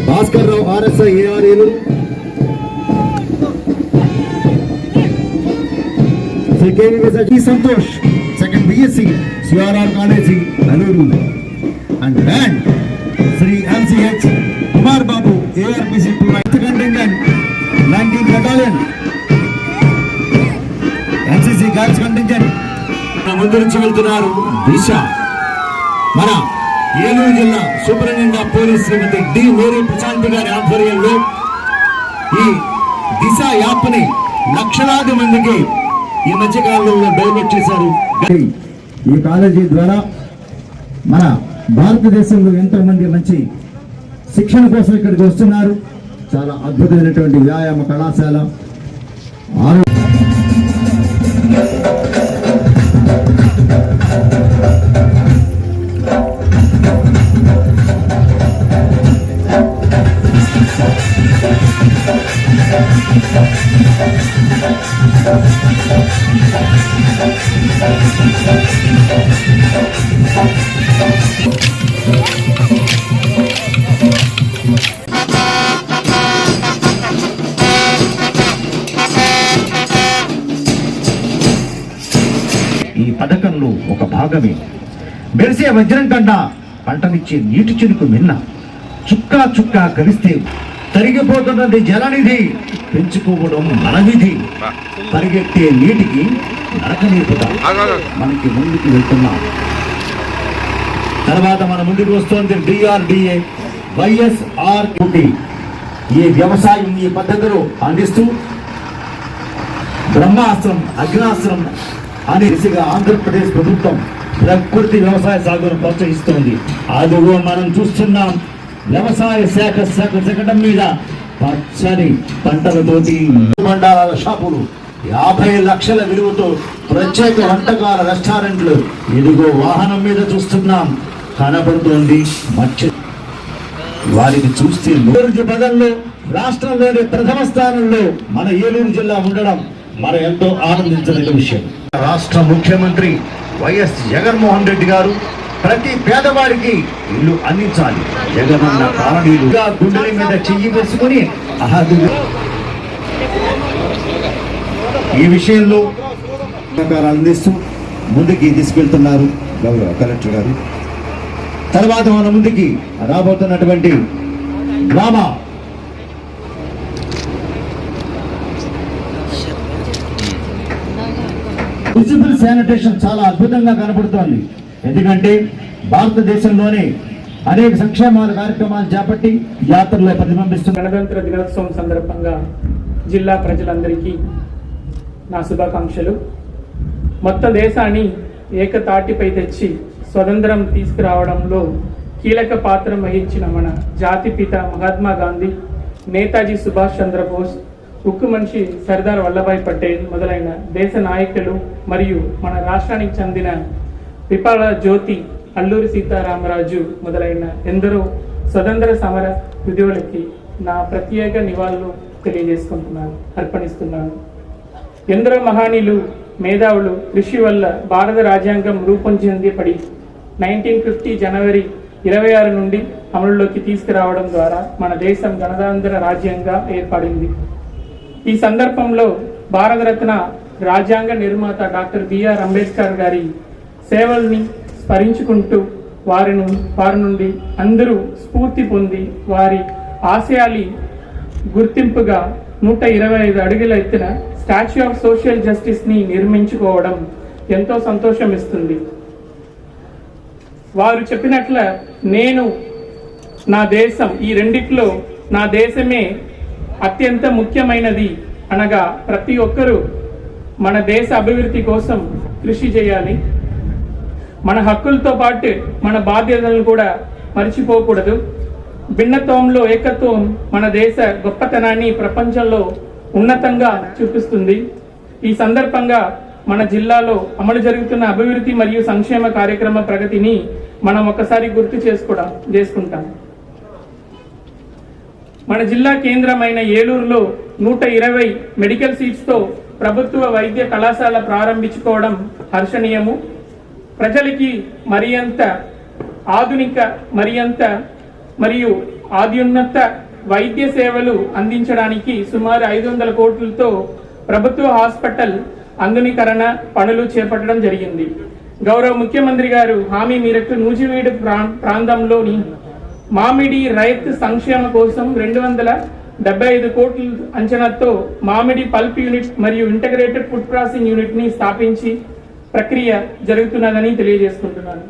Bhaskar Rao RSI ఏఆర్ఏలు, Shri KV Santosh second BSc CRR college Nalluru and band Shri MCH Kumar Babu ARPC 9th contingent 19th battalion NCC girls contingent ముందు నుంచి వెళ్తున్నారు. దిశ మన ఏలూరు జిల్లా superintendent of police Shrimati D Mary Prashanti గారి ఆధ్వర్యంలో ఈ దిశ యాప్ ని లక్షలాది మందికి ఈ మధ్య కాలంలో డెవలప్ చేశారు. ఈ కాలేజీ ద్వారా మన భారతదేశంలో ఎంతో మంది మంచి శిక్షణ కోసం ఇక్కడికి వస్తున్నారు. చాలా అద్భుతమైనటువంటి వ్యాయామ కళాశాల. ఈ పథకంలో ఒక భాగమే మెరిసే వజ్రం కన్నా పంటనిచ్చే నీటి చినుకు మిన్న చుక్కా చుక్కా కలిస్తే తరిగిపోతున్నది జలనిధి, పెంచుకోవడం మన విధి. పరిగెత్తే నీటికి నరకనేపుతా మనకి ముందుకు వెళ్తున్నాం. తర్వాత మన ముందుకు వస్తుంది డిఆర్డిఏ వైఎస్ఆర్ ఈ వ్యవసాయం ఈ పద్ధతులు అందిస్తూ బ్రహ్మాస్త్రం అగ్నాస్త్రం అనే దిశగా ఆంధ్రప్రదేశ్ ప్రభుత్వం ప్రకృతి వ్యవసాయ సాగును ప్రోత్సహిస్తోంది. అదిగో మనం చూస్తున్నాం. వ్యవసాయ శాఖ శకటం మీద పచ్చని పంటలతోటి మండలాల షాపులు, 50 లక్షల విలువతో ప్రత్యేక వంటకాల రెస్టారెంట్లు ఇదిగో వాహనం మీద చూస్తున్నాం. కనబడుతోంది మత్స్య. వారిని చూస్తే ఏలూరు పదంలో రాష్ట్రంలోని ప్రథమ స్థానంలో మన ఏలూరు జిల్లా ఉండడం మన ఎంతో ఆనందించదగ్గ విషయం. రాష్ట్ర ముఖ్యమంత్రి వైఎస్ జగన్మోహన్ రెడ్డి గారు ప్రతి పేదవాడికి ఇల్లు అందించాలి. జగనన్న కాలనీలుగా గుండెల మీద చెయ్యి వేసుకుని ఈ విషయంలో అందిస్తూ ముందుకి తీసుకెళ్తున్నారు గౌరవ కలెక్టర్ గారు. తర్వాత మన ముందుకి రాబోతున్నటువంటి గ్రామ విజిబుల్ శానిటేషన్ చాలా అద్భుతంగా కనబడుతోంది. ఎందుకంటే భారతదేశంలోనే అనేక సంక్షేమాల కార్యక్రమాలు చేపట్టి యాత్రలో ప్రతిబింబిస్తున్న గణతంత్ర దినోత్సవం సందర్భంగా జిల్లా ప్రజలందరికీ నా శుభాకాంక్షలు. మొత్తం దేశాన్ని ఏకతాటిపై తెచ్చి స్వతంత్రం తీసుకురావడంలో కీలక పాత్ర వహించిన మన జాతిపిత మహాత్మా గాంధీ, నేతాజీ సుభాష్ చంద్రబోస్, ఉక్కు మనిషి సర్దార్ వల్లభాయ్ పటేల్ మొదలైన దేశ నాయకులు మరియు మన రాష్ట్రానికి చెందిన విప్లవ జ్యోతి అల్లూరి సీతారామరాజు మొదలైన ఎందరో స్వతంత్ర సమర విధులకి నా ప్రత్యేక నివాళులు అర్పణిస్తున్నాను. ఎందరో మహానీయులు మేధావులు కృషి వల్ల భారత రాజ్యాంగం రూపొందించబడి 1950 జనవరి 26 నుండి అమలులోకి తీసుకురావడం ద్వారా మన దేశం గణతంత్ర రాజ్యంగా ఏర్పడింది. ఈ సందర్భంలో భారతరత్న రాజ్యాంగ నిర్మాత డాక్టర్ బిఆర్ అంబేద్కర్ గారి సేవల్ని స్మరించుకుంటూ వారి నుండి అందరూ స్ఫూర్తి పొంది వారి ఆశయాలి గుర్తింపుగా 125 అడుగుల ఎత్తున స్టాచ్యూ ఆఫ్ సోషల్ జస్టిస్ ని నిర్మించుకోవడం ఎంతో సంతోషం ఇస్తుంది. వారు చెప్పినట్ల నేను నా దేశం, ఈ రెండిట్లో నా దేశమే అత్యంత ముఖ్యమైనది అనగా ప్రతి ఒక్కరూ మన దేశ అభివృద్ధి కోసం కృషి చేయాలి. మన హక్కులతో పాటు మన బాధ్యతలను కూడా మర్చిపోకూడదు. భిన్నత్వంలో ఏకత్వం మన దేశ గొప్పతనాన్ని ప్రపంచంలో ఉన్నతంగా చూపిస్తుంది. ఈ సందర్భంగా మన జిల్లాలో అమలు జరుగుతున్న అభివృద్ధి మరియు సంక్షేమ కార్యక్రమ ప్రగతిని మనం ఒకసారి గుర్తు చేసుకుంటాం. మన జిల్లా కేంద్రమైన ఏలూరులో 120 మెడికల్ సీట్స్తో ప్రభుత్వ వైద్య కళాశాల ప్రారంభించుకోవడం హర్షణీయము. ప్రజలకి మరింత ఆధునిక మరియు అత్యున్నత వైద్య సేవలు అందించడానికి సుమారు 500 కోట్లతో ప్రభుత్వ హాస్పిటల్ ఆధునీకరణ పనులు చేపట్టడం జరిగింది. గౌరవ ముఖ్యమంత్రి గారు హామీ మేరకు నూజివీడు ప్రాంతంలోని మామిడి రైతు సంక్షేమ కోసం 275 కోట్ల అంచనాతో మామిడి పల్ప్ యూనిట్ మరియు ఇంటగ్రేటెడ్ ఫుడ్ ప్రాసెసింగ్ యూనిట్ ని స్థాపించి ప్రక్రియ జరుగుతున్నదని తెలియజేసుకుంటున్నాను.